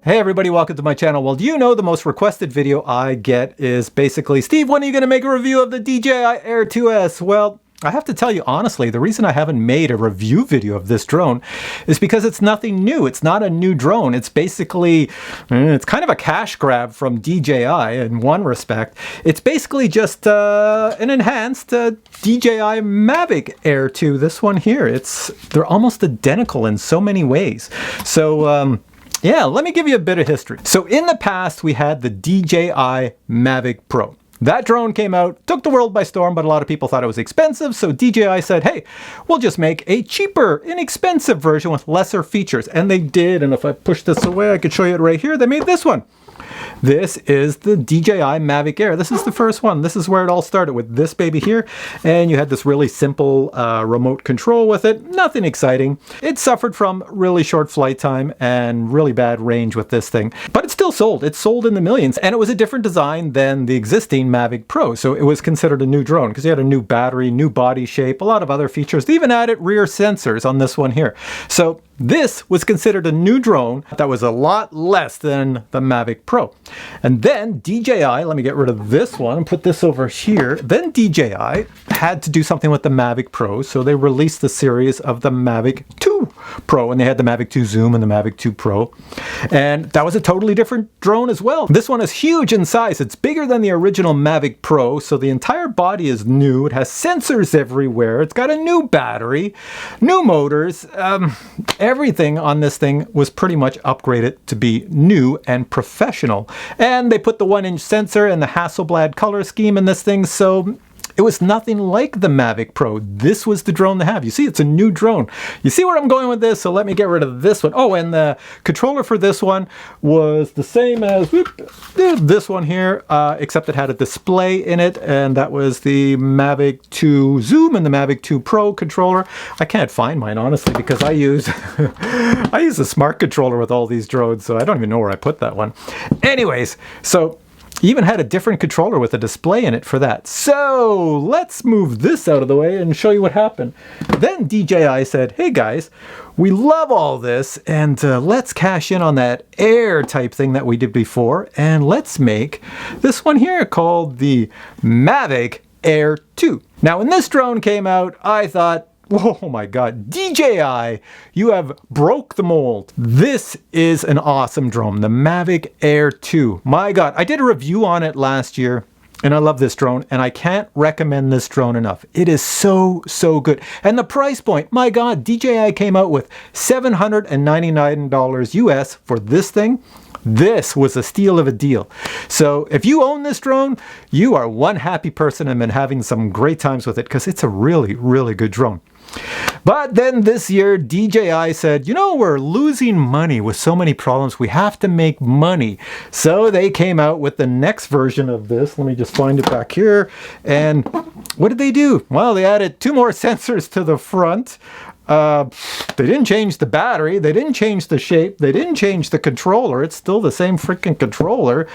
Hey everybody, welcome to my channel. Well, do you know the most requested video I get is basically, Steve, when are you going to make a review of the DJI AIR 2S? Well, I have to tell you honestly, the reason I haven't made a review video of this drone is because it's nothing new. It's not a new drone. It's basically, it's kind of a cash grab from DJI in one respect. It's basically just an enhanced DJI Mavic Air 2. This one here, they're almost identical in so many ways. So, yeah, let me give you a bit of history. So in the past, we had the DJI Mavic Pro. That drone came out, took the world by storm, but a lot of people thought it was expensive. So DJI said, hey, we'll just make a cheaper, inexpensive version with lesser features. And they did. And if I push this away, I could show you it right here. They made this one. This is the DJI Mavic Air. This is the first one. This is where it all started, with this baby here. And you had this really simple remote control with it. Nothing exciting. It suffered from really short flight time and really bad range with this thing. But it still sold. It sold in the millions. And it was a different design than the existing Mavic Pro. So it was considered a new drone because you had a new battery, new body shape, a lot of other features. They even added rear sensors on this one here. So this was considered a new drone that was a lot less than the Mavic Pro. And then DJI, let me get rid of this one and put this over here. Then DJI had to do something with the Mavic Pro, so they released the series of the Mavic 2 Pro, and they had the Mavic 2 Zoom and the Mavic 2 Pro. And that was a totally different drone as well. This one is huge in size. It's bigger than the original Mavic Pro, so the entire body is new. It has sensors everywhere. It's got a new battery, new motors. Everything on this thing was pretty much upgraded to be new and professional. And they put the 1-inch sensor and the Hasselblad color scheme in this thing, so it was nothing like the Mavic Pro. This was the drone to have. You see, it's a new drone. You see where I'm going with this? So let me get rid of this one. Oh, and the controller for this one was the same as this one here, except it had a display in it, and that was the Mavic 2 Zoom and the Mavic 2 Pro controller. I can't find mine, honestly, because I use a smart controller with all these drones, so I don't even know where I put that one. Anyways, so even had a different controller with a display in it for that. So let's move this out of the way and show you what happened. Then DJI said, hey guys, we love all this, and let's cash in on that Air type thing that we did before, and let's make this one here called the Mavic Air 2. Now when this drone came out, I thought, oh my God, DJI, you have broke the mold. This is an awesome drone, the Mavic Air 2. My God, I did a review on it last year, and I love this drone, and I can't recommend this drone enough. It is so, so good. And the price point, my God, DJI came out with $799 US for this thing. This was a steal of a deal. So if you own this drone, you are one happy person and been having some great times with it, because it's a really, really good drone. But then this year, DJI said, you know, we're losing money with so many problems. We have to make money. So they came out with the next version of this. Let me just find it back here. And what did they do? Well, they added 2 more sensors to the front. They didn't change the battery. They didn't change the shape. They didn't change the controller. It's still the same freaking controller.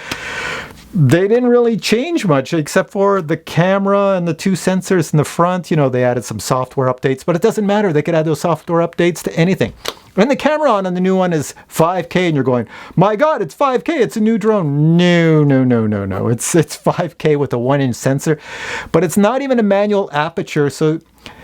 They didn't really change much except for the camera and the 2 sensors in the front. You know, they added some software updates, but it doesn't matter. They could add those software updates to anything. And the camera on the new one is 5K, and you're going, my God, it's 5K. It's a new drone. No, no, no, no, no. It's 5K with a 1-inch sensor, but it's not even a manual aperture. So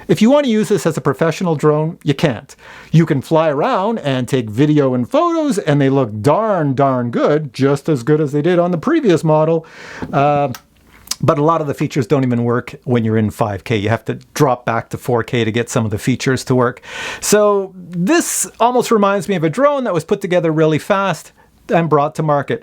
if you want to use this as a professional drone, you can't. You can fly around and take video and photos, and they look darn good, just as good as they did on the previous model. But a lot of the features don't even work when you're in 5K. You have to drop back to 4K to get some of the features to work. So this almost reminds me of a drone that was put together really fast and brought to market.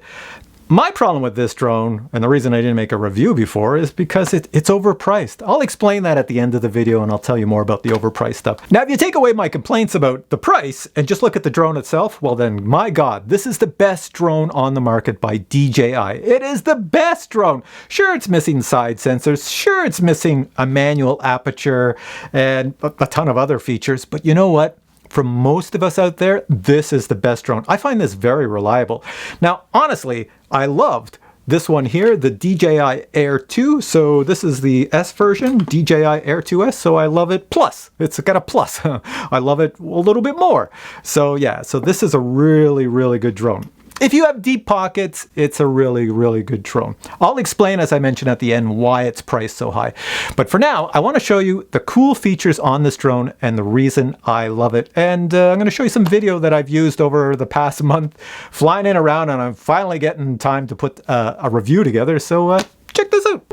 My problem with this drone, and the reason I didn't make a review before, is because it's overpriced. I'll explain that at the end of the video, and I'll tell you more about the overpriced stuff. Now, if you take away my complaints about the price and just look at the drone itself, well then, my God, this is the best drone on the market by DJI. It is the best drone. Sure, it's missing side sensors. Sure, it's missing a manual aperture and a ton of other features, but you know what? For most of us out there, this is the best drone. I find this very reliable. Now, honestly, I loved this one here, the DJI AIR 2. So this is the S version, DJI AIR 2S. So I love it plus. It's got a plus. I love it a little bit more. So yeah, so this is a really, really good drone. If you have deep pockets, it's a really, really good drone. I'll explain, as I mentioned at the end, why it's priced so high. But for now, I want to show you the cool features on this drone and the reason I love it. And I'm going to show you some video that I've used over the past month, flying in around, and I'm finally getting time to put a review together. So check this out.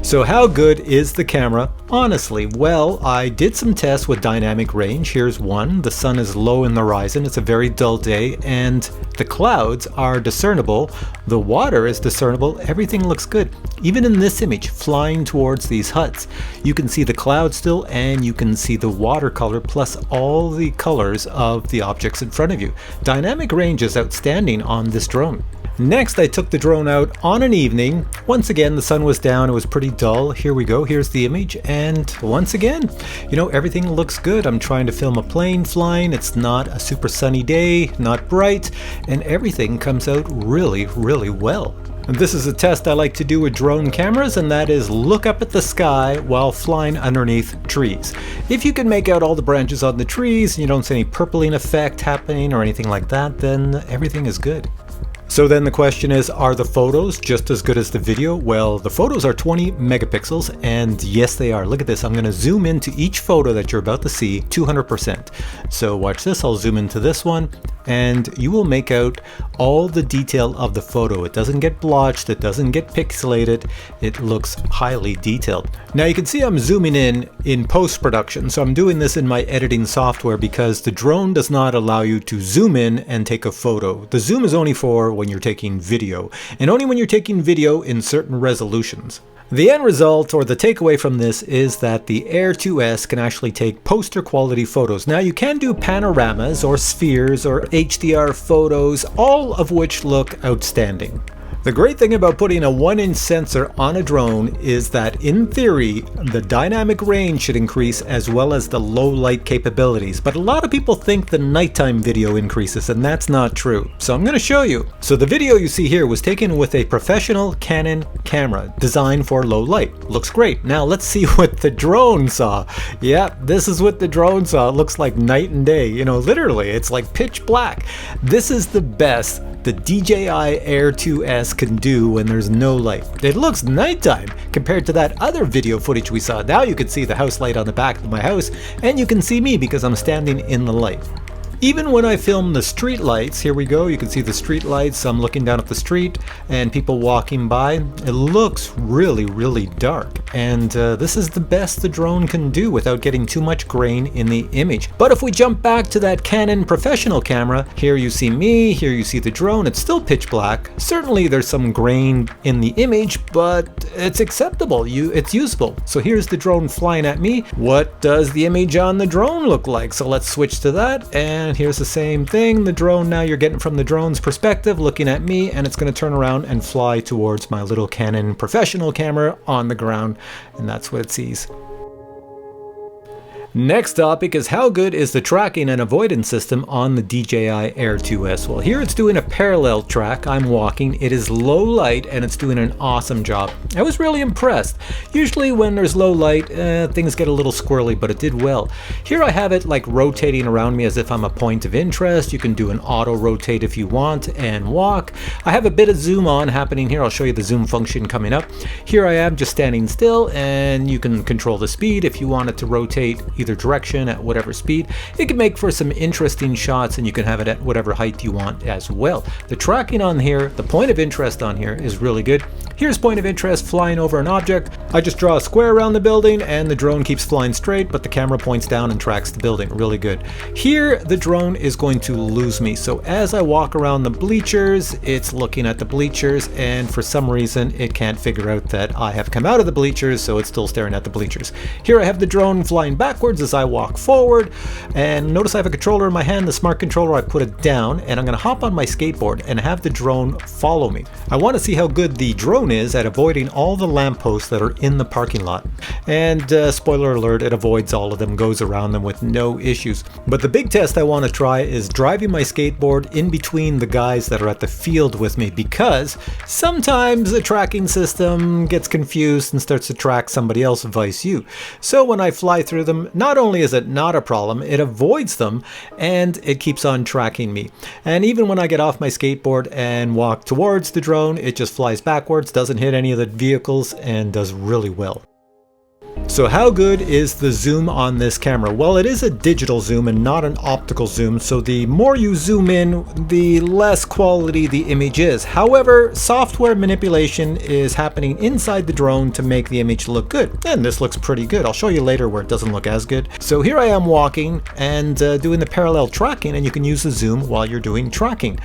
So how good is the camera? Honestly, well, I did some tests with dynamic range. Here's one. The sun is low in the horizon. It's a very dull day and the clouds are discernible. The water is discernible. Everything looks good. Even in this image, flying towards these huts, you can see the clouds still and you can see the watercolor plus all the colors of the objects in front of you. Dynamic range is outstanding on this drone. Next, I took the drone out on an evening. Once again, the sun was down. It was pretty dull. Here we go. Here's the image. And once again, you know, everything looks good. I'm trying to film a plane flying. It's not a super sunny day, not bright, and everything comes out really, really well. And this is a test I like to do with drone cameras, and that is look up at the sky while flying underneath trees. If you can make out all the branches on the trees, and you don't see any purpling effect happening or anything like that, then everything is good. So then the question is, are the photos just as good as the video? Well, the photos are 20 megapixels, and yes, they are. Look at this. I'm going to zoom into each photo that you're about to see 200%. So watch this. I'll zoom into this one, and you will make out all the detail of the photo. It doesn't get blotched. It doesn't get pixelated. It looks highly detailed. Now you can see I'm zooming in post-production. So I'm doing this in my editing software because the drone does not allow you to zoom in and take a photo. The zoom is only for when you're taking video, and only when you're taking video in certain resolutions. The end result, or the takeaway from this, is that the Air 2S can actually take poster quality photos. Now you can do panoramas or spheres or HDR photos, all of which look outstanding. The great thing about putting a 1-inch sensor on a drone is that, in theory, the dynamic range should increase as well as the low light capabilities. But a lot of people think the nighttime video increases, and that's not true. So I'm going to show you. So the video you see here was taken with a professional Canon camera designed for low light. Looks great. Now let's see what the drone saw. Yeah, this is what the drone saw. It looks like night and day. You know, literally, it's like pitch black. This is the best the DJI AIR 2S can do when there's no light. It looks nighttime compared to that other video footage we saw. Now you can see the house light on the back of my house, and you can see me because I'm standing in the light. Even when I film the street lights, here we go, you can see the street lights. I'm looking down at the street and people walking by. It looks really, really dark. And this is the best the drone can do without getting too much grain in the image. But if we jump back to that Canon professional camera, here you see me, here you see the drone. It's still pitch black. Certainly there's some grain in the image, but it's acceptable. It's usable. So here's the drone flying at me. What does the image on the drone look like? So let's switch to that, and here's the same thing. The drone, now you're getting from the drone's perspective, looking at me, and it's going to turn around and fly towards my little Canon professional camera on the ground, and that's what it sees. Next topic is how good is the tracking and avoidance system on the DJI AIR 2S? Well, here it's doing a parallel track. I'm walking. It is low light and it's doing an awesome job. I was really impressed. Usually when there's low light, things get a little squirrely, but it did well. Here I have it like rotating around me as if I'm a point of interest. You can do an auto rotate if you want and walk. I have a bit of zoom on happening here. I'll show you the zoom function coming up. Here I am just standing still, and you can control the speed if you want it to rotate either direction at whatever speed. It can make for some interesting shots, and you can have it at whatever height you want as well. The tracking on here, the point of interest on here is really good. Here's point of interest flying over an object. I just draw a square around the building and the drone keeps flying straight, but the camera points down and tracks the building. Really good. Here the drone is going to lose me. So as I walk around the bleachers, it's looking at the bleachers, and for some reason it can't figure out that I have come out of the bleachers, so it's still staring at the bleachers. Here I have the drone flying backwards as I walk forward, and notice I have a controller in my hand, the smart controller. I put it down and I'm going to hop on my skateboard and have the drone follow me. I want to see how good the drone is at avoiding all the lampposts that are in the parking lot. And spoiler alert, it avoids all of them, goes around them with no issues. But the big test I want to try is driving my skateboard in between the guys that are at the field with me, because sometimes the tracking system gets confused and starts to track somebody else, vice you. So when I fly through them, not only is it not a problem, it avoids them and it keeps on tracking me. And even when I get off my skateboard and walk towards the drone, it just flies backwards, doesn't hit any of the vehicles, and does really well. So how good is the zoom on this camera? Well, it is a digital zoom and not an optical zoom, so the more you zoom in, the less quality the image is. However, software manipulation is happening inside the drone to make the image look good. And this looks pretty good. I'll show you later where it doesn't look as good. So here I am walking and doing the parallel tracking, and you can use the zoom while you're doing tracking.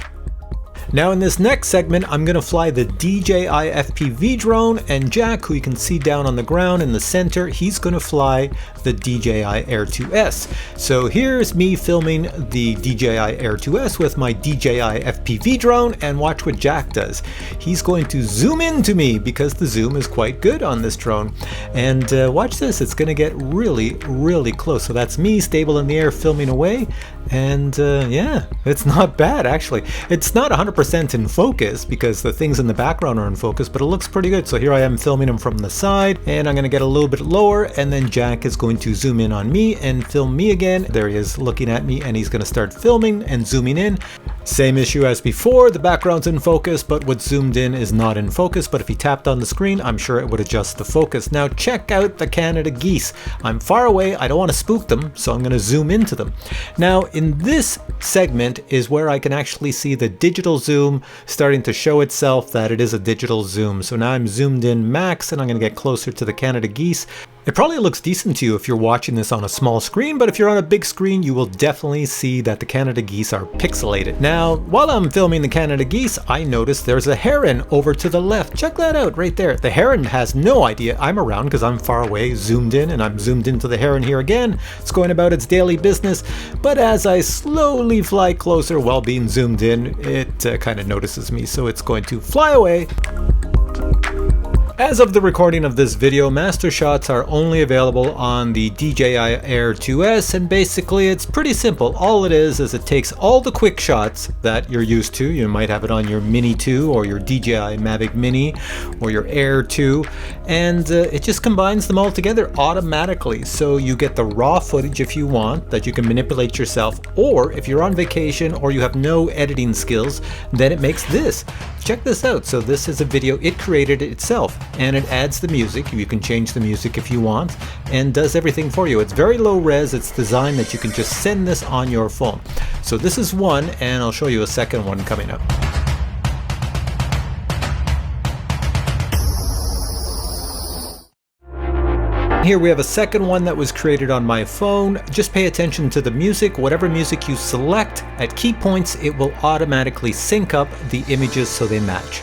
Now in this next segment, I'm going to fly the DJI FPV drone, and Jack, who you can see down on the ground in the center, he's going to fly the DJI AIR 2S. So here's me filming the DJI AIR 2S with my DJI FPV drone, and watch what Jack does. He's going to zoom into me because the zoom is quite good on this drone. And watch this, it's going to get really, really close. So that's me stable in the air filming away. And yeah, it's not bad actually. It's not 100% in focus because the things in the background are in focus, but it looks pretty good. So here I am filming him from the side, and I'm going to get a little bit lower, and then Jack is going to zoom in on me and film me again. There he is looking at me, and he's going to start filming and zooming in. Same issue as before, the background's in focus, but what's zoomed in is not in focus. But if he tapped on the screen, I'm sure it would adjust the focus. Now check out the Canada geese. I'm far away, I don't want to spook them, so I'm going to zoom into them. Now in this segment is where I can actually see the digital zoom starting to show itself that it is a digital zoom. So now I'm zoomed in max, and I'm going to get closer to the Canada geese. It probably looks decent to you if you're watching this on a small screen, but if you're on a big screen, you will definitely see that the Canada geese are pixelated. Now, while I'm filming the Canada geese, I noticed there's a heron over to the left. Check that out right there. The heron has no idea I'm around because I'm far away, zoomed in, and I'm zoomed into the heron here again. It's going about its daily business, but as I slowly fly closer while being zoomed in, it kind of notices me, so it's going to fly away. As of the recording of this video, master shots are only available on the DJI AIR 2S, and basically it's pretty simple. All it is it takes all the quick shots that you're used to. You might have it on your Mini 2 or your DJI Mavic Mini or your Air 2, and it just combines them all together automatically. So you get the raw footage if you want that you can manipulate yourself, or if you're on vacation or you have no editing skills, then it makes this. Check this out. So this is a video, it created it itself, and it adds the music. You can change the music if you want, and does everything for you. It's very low res. It's designed that you can just send this on your phone. So this is one, and I'll show you a second one coming up. Here we have a second one that was created on my phone. Just pay attention to the music. Whatever music you select, at key points it will automatically sync up the images so they match.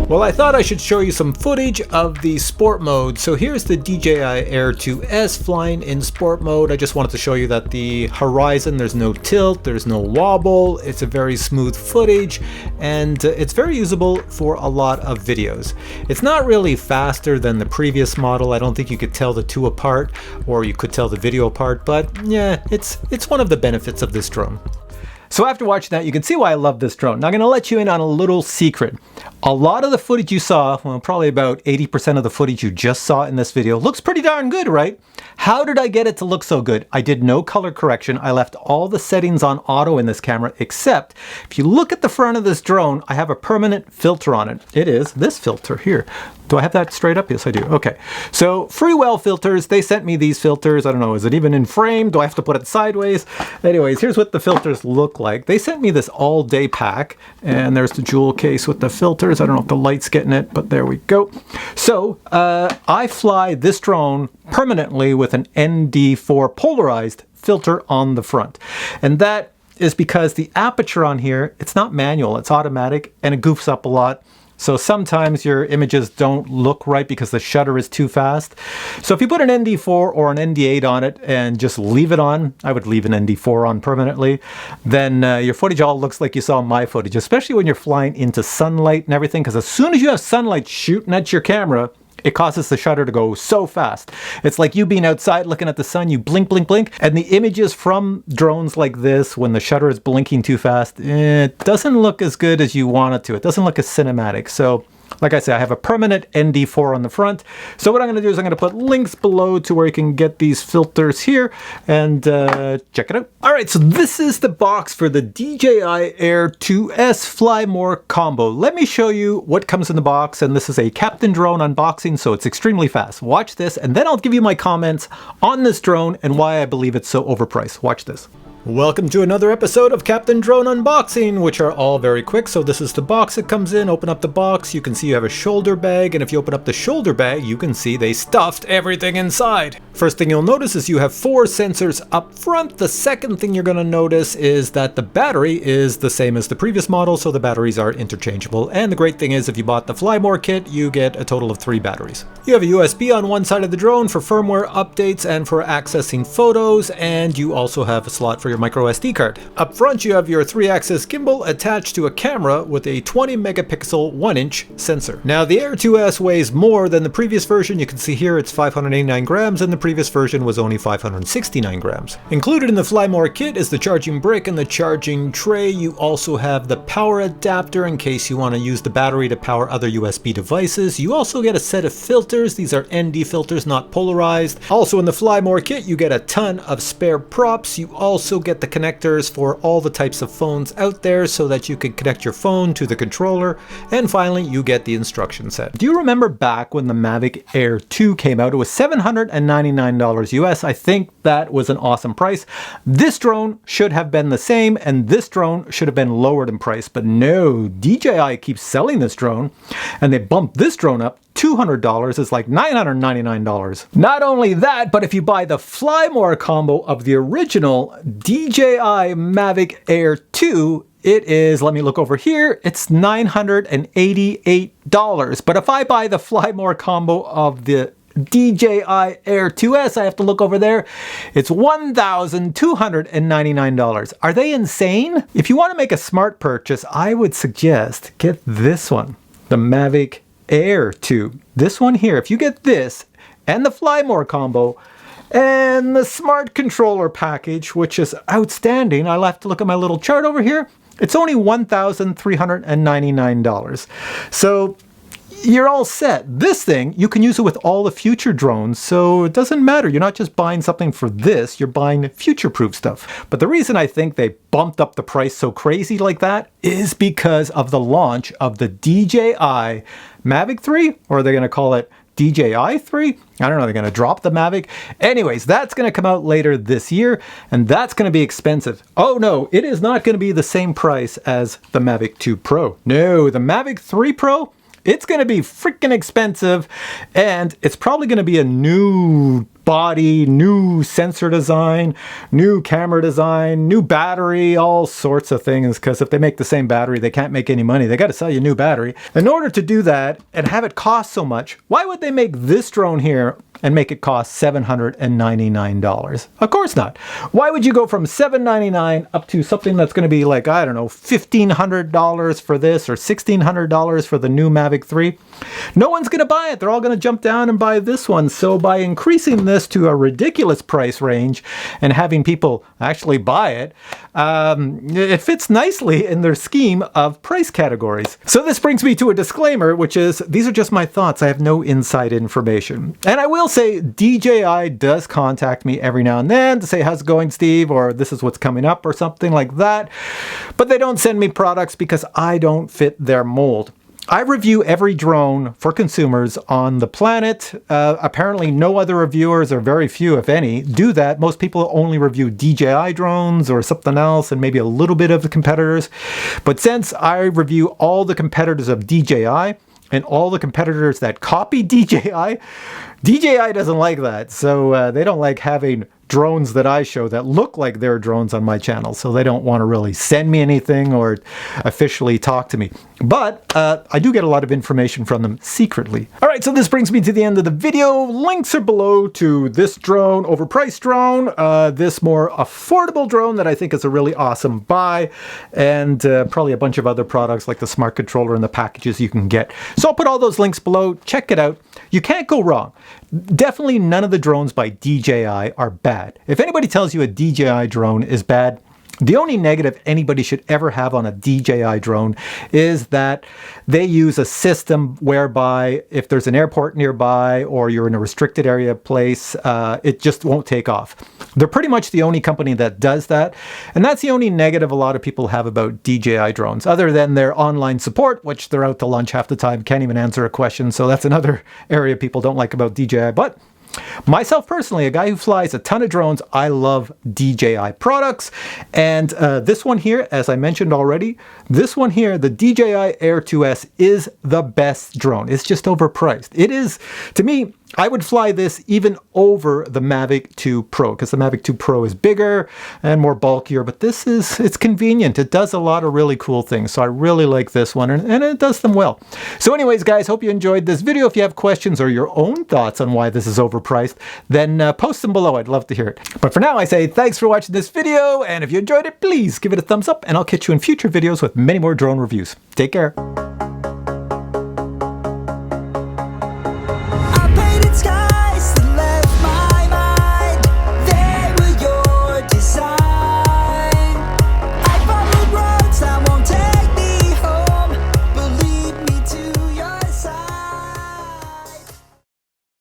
Well, I thought I should show you some footage of the sport mode. So here's the DJI AIR 2S flying in sport mode. I just wanted to show you that the horizon, there's no tilt, there's no wobble. It's a very smooth footage, and it's very usable for a lot of videos. It's not really faster than the previous model. I don't think you could tell the two apart, or you could tell the video apart, but yeah, it's one of the benefits of this drone. So after watching that, you can see why I love this drone. Now I'm going to let you in on a little secret. A lot of the footage you saw, well, probably about 80% of the footage you just saw in this video looks pretty darn good, right? How did I get it to look so good? I did no color correction. I left all the settings on auto in this camera, except if you look at the front of this drone, I have a permanent filter on it. It is this filter here. Do I have that straight up? Yes, I do. Okay. So Freewell filters, they sent me these filters. I don't know, is it even in frame? Do I have to put it sideways? Anyways, here's what the filters look like. They sent me this all day pack, and there's the jewel case with the filters. I don't know if the light's getting it, but there we go. So I fly this drone permanently with an ND4 polarized filter on the front. And that is because the aperture on here, it's not manual, it's automatic, and it goofs up a lot. So sometimes your images don't look right because the shutter is too fast. So if you put an ND4 or an ND8 on it and just leave it on, I would leave an ND4 on permanently, then your footage all looks like you saw my footage, especially when you're flying into sunlight and everything, because as soon as you have sunlight shooting at your camera, it causes the shutter to go so fast. It's like you being outside looking at the sun, you blink, blink, blink, and the images from drones like this, when the shutter is blinking too fast, it doesn't look as good as you want it to. It doesn't look as cinematic. So, like I said, I have a permanent ND4 on the front. So what I'm going to do is I'm going to put links below to where you can get these filters here and check it out. All right, so this is the box for the DJI Air 2S Fly More combo. Let me show you what comes in the box, and this is a Captain drone unboxing, so it's extremely fast. Watch this, and then I'll give you my comments on this drone and why I believe it's so overpriced. Watch this. Welcome to another episode of Captain Drone Unboxing, which are all very quick. So this is the box that comes in. Open up the box, you can see you have a shoulder bag, and if you open up the shoulder bag, you can see they stuffed everything inside. First thing you'll notice is you have 4 sensors up front. The second thing you're going to notice is that the battery is the same as the previous model, so the batteries are interchangeable. And the great thing is if you bought the Fly More kit, you get a total of 3 batteries. You have a USB on one side of the drone for firmware updates and for accessing photos, and you also have a slot for your micro SD card. Up front you have your 3-axis gimbal attached to a camera with a 20 megapixel 1-inch sensor. Now the Air 2S weighs more than the previous version. You can see here it's 589 grams and the previous version was only 569 grams. Included in the Fly More kit is the charging brick and the charging tray. You also have the power adapter in case you want to use the battery to power other USB devices. You also get a set of filters. These are ND filters, not polarized. Also in the Fly More kit you get a ton of spare props. You also get the connectors for all the types of phones out there so that you can connect your phone to the controller. And finally, you get the instruction set. Do you remember back when the Mavic Air 2 came out? It was $799 US. I think that was an awesome price. This drone should have been the same, and this drone should have been lowered in price, but no, DJI keeps selling this drone, and they bumped this drone up $200. Is like $999. Not only that, but if you buy the Fly More combo of the original DJI Mavic Air 2, it is, let me look over here, it's $988. But if I buy the Fly More combo of the DJI Air 2S, I have to look over there, it's $1,299. Are they insane? If you want to make a smart purchase, I would suggest get this one, the Mavic Air 2. This one here, if you get this and the Fly More combo and the smart controller package, which is outstanding, I'll have to look at my little chart over here, it's only $1,399. So you're all set. This thing, you can use it with all the future drones, so it doesn't matter. You're not just buying something for this, you're buying future-proof stuff. But the reason I think they bumped up the price so crazy like that is because of the launch of the DJI Mavic 3, or are they going to call it DJI 3? I don't know, they're going to drop the Mavic. Anyways, that's going to come out later this year, and that's going to be expensive. Oh no, it is not going to be the same price as the Mavic 2 Pro. No, the Mavic 3 Pro, it's going to be freaking expensive, and it's probably going to be a new body, new sensor design, new camera design, new battery, all sorts of things, because if they make the same battery, they can't make any money. They got to sell you a new battery. In order to do that and have it cost so much, why would they make this drone here and make it cost $799? Of course not. Why would you go from $799 up to something that's going to be like, I don't know, $1,500 for this or $1,600 for the new Mavic 3? No one's going to buy it. They're all going to jump down and buy this one. So by increasing this to a ridiculous price range and having people actually buy it, it fits nicely in their scheme of price categories. So this brings me to a disclaimer, which is these are just my thoughts. I have no inside information. And I will say DJI does contact me every now and then to say, how's it going, Steve? Or this is what's coming up or something like that. But they don't send me products because I don't fit their mold. I review every drone for consumers on the planet. Apparently no other reviewers, or very few if any, do that. Most people only review DJI drones or something else and maybe a little bit of the competitors. But since I review all the competitors of DJI and all the competitors that copy DJI, DJI doesn't like that. So they don't like having drones that I show that look like they're drones on my channel, so they don't want to really send me anything or officially talk to me. But I do get a lot of information from them secretly. All right, so this brings me to the end of the video. Links are below to this drone, overpriced drone, this more affordable drone that I think is a really awesome buy, and probably a bunch of other products like the smart controller and the packages you can get. So I'll put all those links below. Check it out. You can't go wrong. Definitely none of the drones by DJI are bad. If anybody tells you a DJI drone is bad, the only negative anybody should ever have on a DJI drone is that they use a system whereby if there's an airport nearby or you're in a restricted area place, it just won't take off. They're pretty much the only company that does that. And that's the only negative a lot of people have about DJI drones, other than their online support, which they're out to lunch half the time, can't even answer a question. So that's another area people don't like about DJI. But myself personally, a guy who flies a ton of drones, I love DJI products. And this one here, as I mentioned already, this one here, the DJI AIR 2S, is the best drone. It's just overpriced. It is, to me, I would fly this even over the Mavic 2 Pro, because the Mavic 2 Pro is bigger and more bulkier, but this is, it's convenient. It does a lot of really cool things. So I really like this one, and it does them well. So anyways, guys, hope you enjoyed this video. If you have questions or your own thoughts on why this is overpriced, then post them below. I'd love to hear it. But for now, I say thanks for watching this video, and if you enjoyed it, please give it a thumbs up, and I'll catch you in future videos with many more drone reviews. Take care.